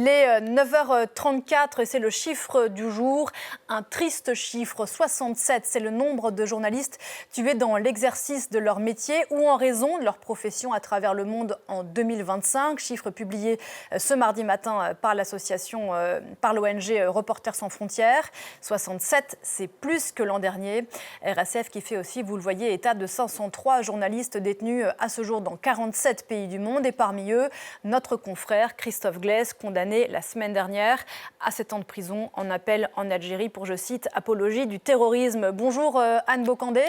Il est 9h34 et c'est le chiffre du jour. Un triste chiffre, 67, c'est le nombre de journalistes tués dans l'exercice de leur métier ou en raison de leur profession à travers le monde en 2025. Chiffre publié ce mardi matin par l'association, par l'ONG Reporters sans frontières. 67, c'est plus que l'an dernier. RSF qui fait aussi, vous le voyez, état de 503 journalistes détenus à ce jour dans 47 pays du monde. Et parmi eux, notre confrère Christophe Glaise, condamné la semaine dernière à 7 ans de prison en appel en Algérie pour, je cite, apologie du terrorisme. Bonjour Anne Bocandé.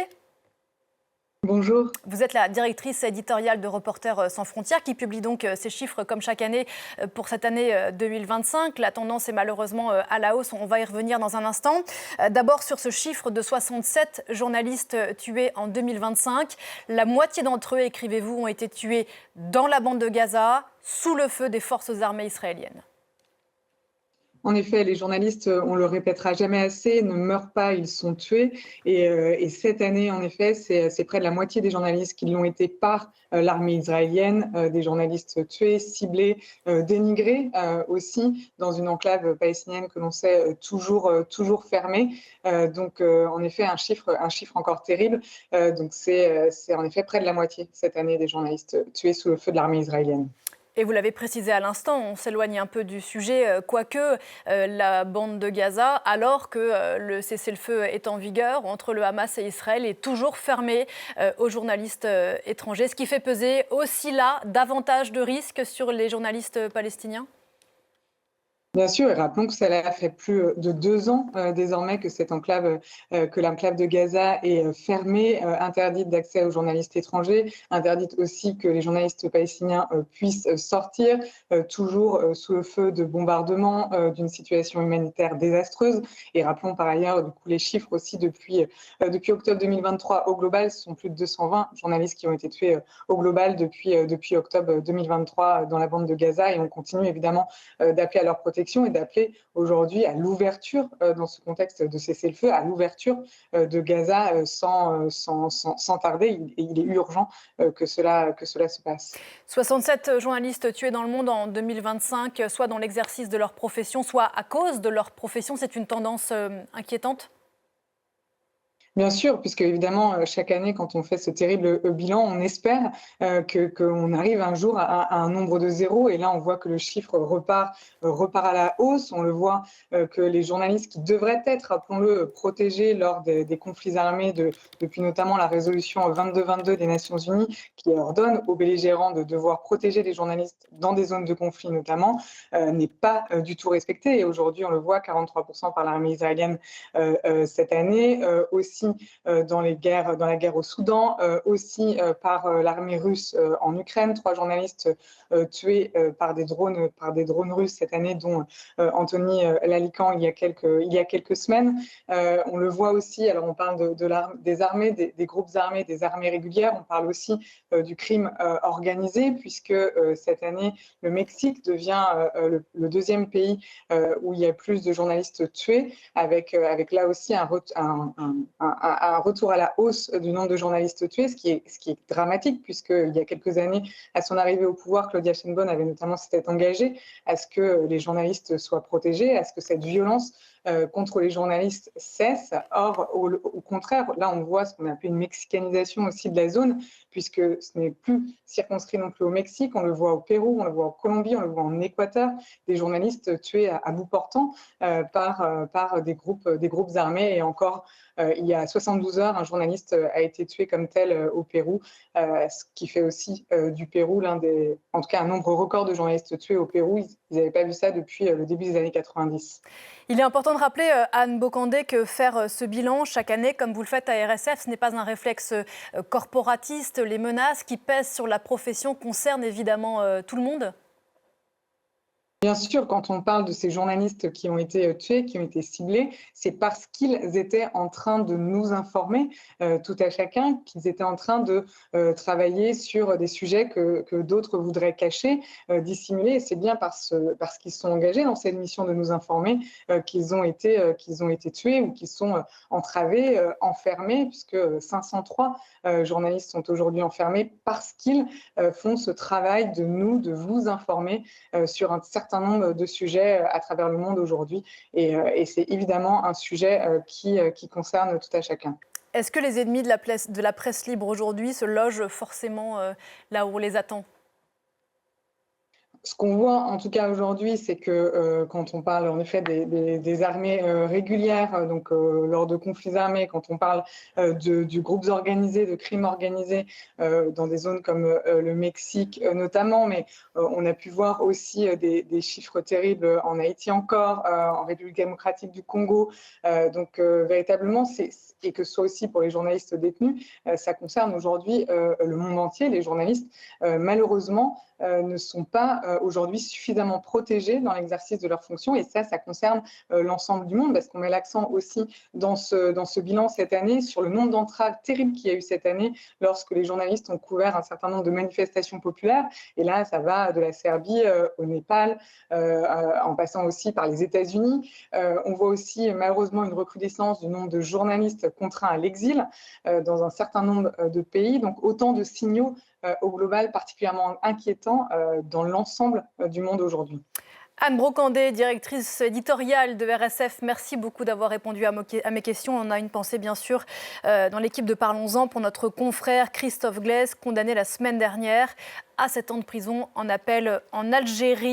Bonjour. Vous êtes la directrice éditoriale de Reporters sans frontières qui publie donc ces chiffres comme chaque année pour cette année 2025. La tendance est malheureusement à la hausse, on va y revenir dans un instant. D'abord sur ce chiffre de 67 journalistes tués en 2025. La moitié d'entre eux, écrivez-vous, ont été tués dans la bande de Gaza, sous le feu des forces armées israéliennes. En effet, les journalistes, on le répétera jamais assez, ne meurent pas, ils sont tués. Et cette année, en effet, c'est près de la moitié des journalistes qui l'ont été par l'armée israélienne, des journalistes tués, ciblés, dénigrés aussi, dans une enclave palestinienne que l'on sait toujours fermée. Donc, en effet, un chiffre encore terrible. Donc, c'est en effet près de la moitié cette année des journalistes tués sous le feu de l'armée israélienne. Et vous l'avez précisé à l'instant, on s'éloigne un peu du sujet, quoique la bande de Gaza, alors que le cessez-le-feu est en vigueur entre le Hamas et Israël, est toujours fermé aux journalistes étrangers, ce qui fait peser aussi là davantage de risques sur les journalistes palestiniens. Bien sûr, et rappelons que cela fait plus de 2 ans désormais que que l'enclave de Gaza est fermée, interdite d'accès aux journalistes étrangers, interdite aussi que les journalistes palestiniens puissent sortir, toujours sous le feu de bombardements, d'une situation humanitaire désastreuse. Et rappelons par ailleurs, du coup, les chiffres aussi depuis octobre 2023 au global, ce sont plus de 220 journalistes qui ont été tués au global depuis octobre 2023 dans la bande de Gaza, et on continue évidemment d'appeler à leur protection et d'appeler aujourd'hui à l'ouverture, dans ce contexte de cessez-le-feu, à l'ouverture de Gaza sans tarder. Il est urgent que cela se passe. 67 journalistes tués dans le monde en 2025, soit dans l'exercice de leur profession, soit à cause de leur profession. C'est une tendance inquiétante ? Bien sûr, puisque évidemment, chaque année, quand on fait ce terrible bilan, on espère qu'on arrive un jour à un nombre de zéro. Et là, on voit que le chiffre repart à la hausse. On le voit que les journalistes qui devraient être, rappelons-le, protégés lors des conflits armés, depuis notamment la résolution 2222 des Nations Unies, qui ordonne aux belligérants de devoir protéger les journalistes dans des zones de conflit notamment, n'est pas du tout respecté. Et aujourd'hui, on le voit, 43% par l'armée israélienne cette année, aussi dans la guerre au Soudan, aussi par l'armée russe en Ukraine. 3 journalistes tués par des drones russes cette année, dont Anthony Lalican il y a quelques semaines. On le voit aussi, alors on parle des armées, des groupes armés, des armées régulières, on parle aussi du crime organisé, puisque cette année, le Mexique devient le deuxième pays où il y a plus de journalistes tués, avec là aussi un retour à la hausse du nombre de journalistes tués, ce qui est dramatique, puisqu'il y a quelques années, à son arrivée au pouvoir, Claudia Sheinbaum avait notamment s'était engagée à ce que les journalistes soient protégés, à ce que cette violence contre les journalistes cesse. Or, au contraire, là, on voit ce qu'on appelle une mexicanisation aussi de la zone, puisque ce n'est plus circonscrit non plus au Mexique, on le voit au Pérou, on le voit en Colombie, on le voit en Équateur, des journalistes tués à bout portant par des groupes armés. Et encore, il y a 72 heures, un journaliste a été tué comme tel au Pérou, ce qui fait aussi du Pérou en tout cas un nombre record de journalistes tués au Pérou. Ils n'avaient pas vu ça depuis le début des années 90. Il est important de rappeler, Anne Bocandé, que faire ce bilan chaque année, comme vous le faites à RSF, ce n'est pas un réflexe corporatiste. Les menaces qui pèsent sur la profession concernent évidemment tout le monde. Bien sûr, quand on parle de ces journalistes qui ont été tués, qui ont été ciblés, c'est parce qu'ils étaient en train de nous informer, tout à chacun, qu'ils étaient en train de travailler sur des sujets que d'autres voudraient cacher, dissimuler. Et c'est bien parce qu'ils sont engagés dans cette mission de nous informer qu'ils ont été tués ou qu'ils sont entravés, enfermés, puisque 503 journalistes sont aujourd'hui enfermés parce qu'ils font ce travail de vous informer sur un certain certain nombre de sujets à travers le monde aujourd'hui. Et c'est évidemment un sujet qui concerne tout à chacun. Est-ce que les ennemis de la presse libre aujourd'hui se logent forcément là où on les attend ? Ce qu'on voit en tout cas aujourd'hui, c'est que quand on parle en effet des armées régulières, donc lors de conflits armés, quand on parle du groupes organisés, de crimes organisés dans des zones comme le Mexique notamment, mais on a pu voir aussi des chiffres terribles en Haïti encore, en République démocratique du Congo. Donc véritablement, et que ce soit aussi pour les journalistes détenus, ça concerne aujourd'hui le monde entier. Les journalistes, malheureusement, ne sont pas aujourd'hui suffisamment protégés dans l'exercice de leurs fonctions. Et ça concerne l'ensemble du monde, parce qu'on met l'accent aussi dans ce bilan cette année sur le nombre d'entraves terribles qu'il y a eu cette année lorsque les journalistes ont couvert un certain nombre de manifestations populaires. Et là, ça va de la Serbie au Népal, en passant aussi par les États-Unis. On voit aussi malheureusement une recrudescence du nombre de journalistes contraints à l'exil dans un certain nombre de pays. Donc autant de signaux au global particulièrement inquiétant dans l'ensemble du monde aujourd'hui. Anne Brocandé, directrice éditoriale de RSF, merci beaucoup d'avoir répondu à mes questions. On a une pensée bien sûr dans l'équipe de Parlons-en pour notre confrère Christophe Glaise, condamné la semaine dernière à 7 ans de prison en appel en Algérie.